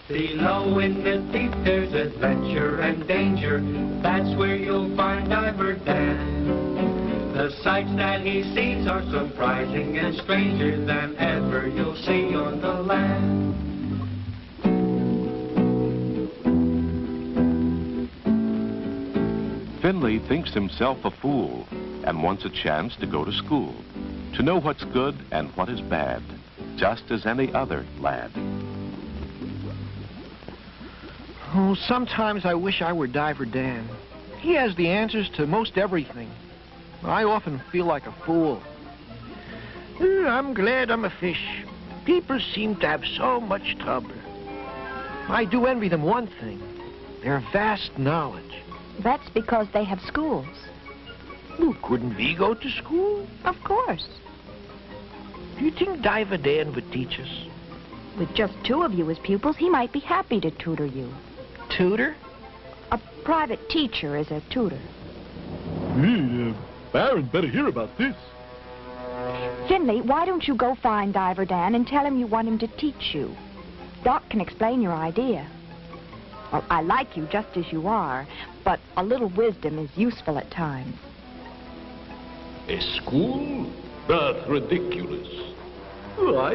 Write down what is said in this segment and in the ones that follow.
Below in the deep there's adventure and danger. That's where you'll find Diver Dan. The sights that he sees are surprising and stranger than ever you'll see on the land. Finley thinks himself a fool and wants a chance to go to school, to know what's good and what is bad, just as any other lad. Oh, sometimes I wish I were Diver Dan. He has the answers to most everything. I often feel like a fool. I'm glad I'm a fish. People seem to have so much trouble. I do envy them one thing, their vast knowledge. That's because they have schools. Well, couldn't we go to school? Of course. Do you think Diver Dan would teach us? With just 2 of you as pupils, he might be happy to tutor you. Tutor? A private teacher is a tutor. Baron better hear about this. Finley, why don't you go find Diver Dan and tell him you want him to teach you? Doc can explain your idea. Well, I like you just as you are, but a little wisdom is useful at times. A school? That's ridiculous. Well, I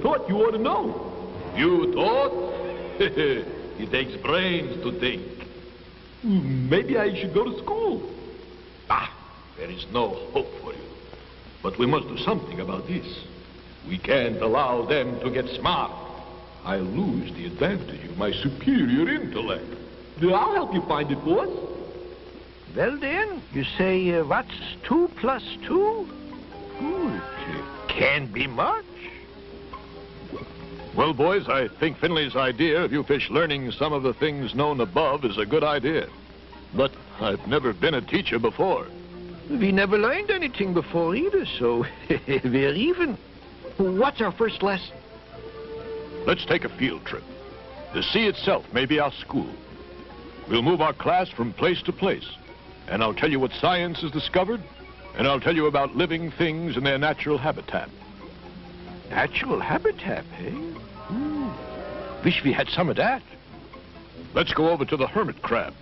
thought you ought to know. You thought? It takes brains to think. Maybe I should go to school. There is no hope for you. But we must do something about this. We can't allow them to get smart. I'll lose the advantage of my superior intellect. I'll help you find it, boss. Well, then, you say, what's 2 plus 2? It can't be much. Well, boys, I think Finley's idea of you fish learning some of the things known above is a good idea. But I've never been a teacher before. We never learned anything before either, so we're even. What's our first lesson? Let's take a field trip. The sea itself may be our school. We'll move our class from place to place, and I'll tell you what science has discovered, and I'll tell you about living things in their natural habitat. Natural habitat, eh? Wish we had some of that. Let's go over to the hermit crab.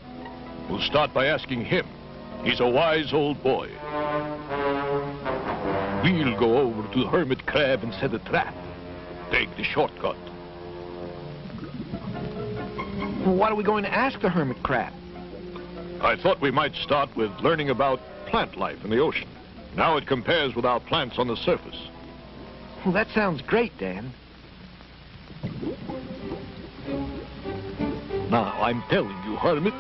We'll start by asking him. He's a wise old boy. We'll go over to the hermit crab and set a trap. Take the shortcut. Well, what are we going to ask the hermit crab? I thought we might start with learning about plant life in the ocean. Now it compares with our plants on the surface. Well, that sounds great, Dan. Now, I'm telling you, hermit,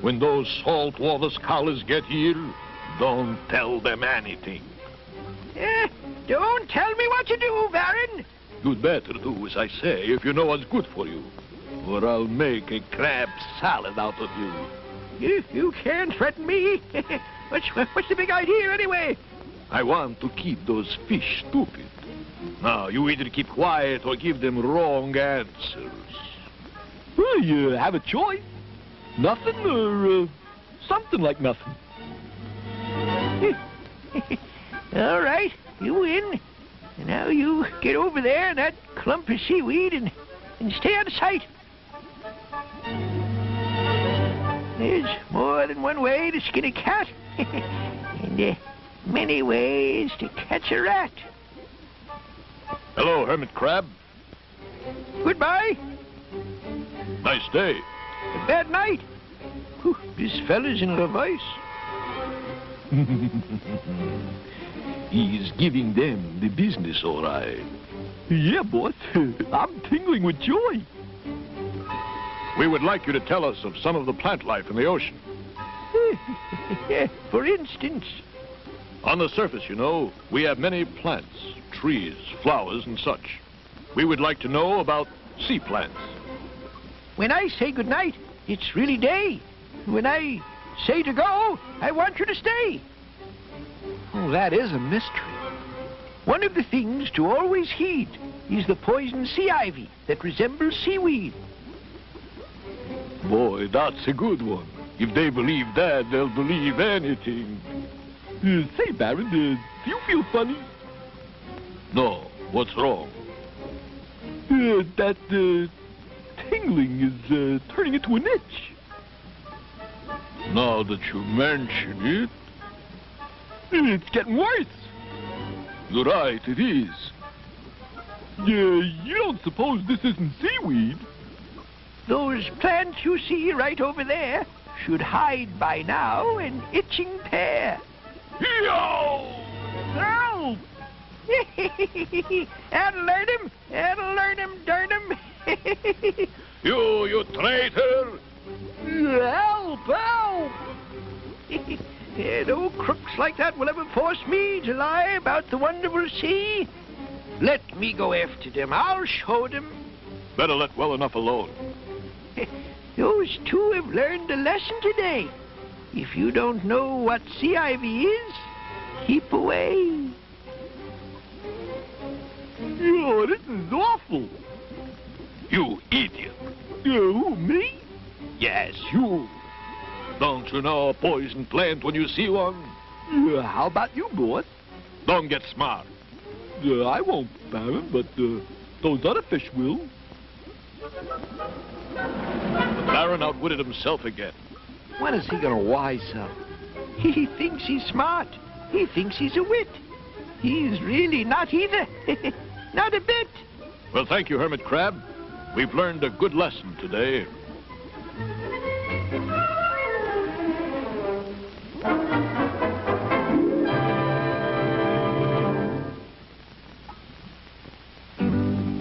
when those saltwater scholars get here, don't tell them anything. Don't tell me what to do, Baron. You'd better do as I say if you know what's good for you, or I'll make a crab salad out of you. You can't threaten me. What's the big idea, anyway? I want to keep those fish stupid. Now, you either keep quiet or give them wrong answers. Well, you have a choice. Nothing or something like nothing. All right, you win. Now you get over there in that clump of seaweed and stay out of sight. There's more than one way to skin a cat, and many ways to catch a rat. Hello, hermit crab. Goodbye. Nice day. A bad night. Whew, this fella's in love ice. He's giving them the business, all right. Yeah, boss. I'm tingling with joy. We would like you to tell us of some of the plant life in the ocean. For instance? On the surface, you know, we have many plants, trees, flowers, and such. We would like to know about sea plants. When I say goodnight, it's really day. When I say to go, I want you to stay. Oh, that is a mystery. One of the things to always heed is the poison sea ivy that resembles seaweed. Boy, that's a good one. If they believe that, they'll believe anything. Say, Baron, do you feel funny? No. What's wrong? tingling is turning into an itch. Now that you mention it, It's getting worse. right, it is. You don't suppose this isn't seaweed? Those plants you see right over there should hide by now an itching pair. Yo! Help! That'll learn him, darn him. You traitor! Help! No crooks like that will ever force me to lie about the wonderful sea. Let me go after them. I'll show them. Better let well enough alone. Those two have learned a lesson today. If you don't know what sea ivy is, keep away. Oh, this is awful. You idiot! Who, me? Yes, you. Don't you know a poison plant when you see one? How about you, boss? Don't get smart. I won't, Baron, but those other fish will. The Baron outwitted himself again. When is he going to wise up? He thinks he's smart. He thinks he's a wit. He's really not either. Not a bit. Well, thank you, Hermit Crab. We've learned a good lesson today.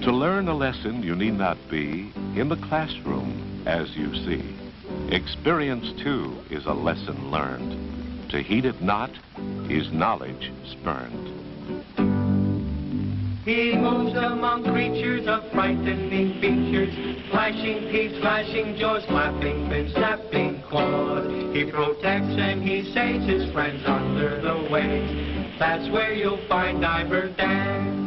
To learn a lesson, you need not be in the classroom, as you see. Experience, too, is a lesson learned. To heed it not is knowledge spurned. He moves among creatures of frightening features, flashing teeth, flashing jaws, flapping fins, snapping claws. He protects and he saves his friends under the waves. That's where you'll find Diver Dan.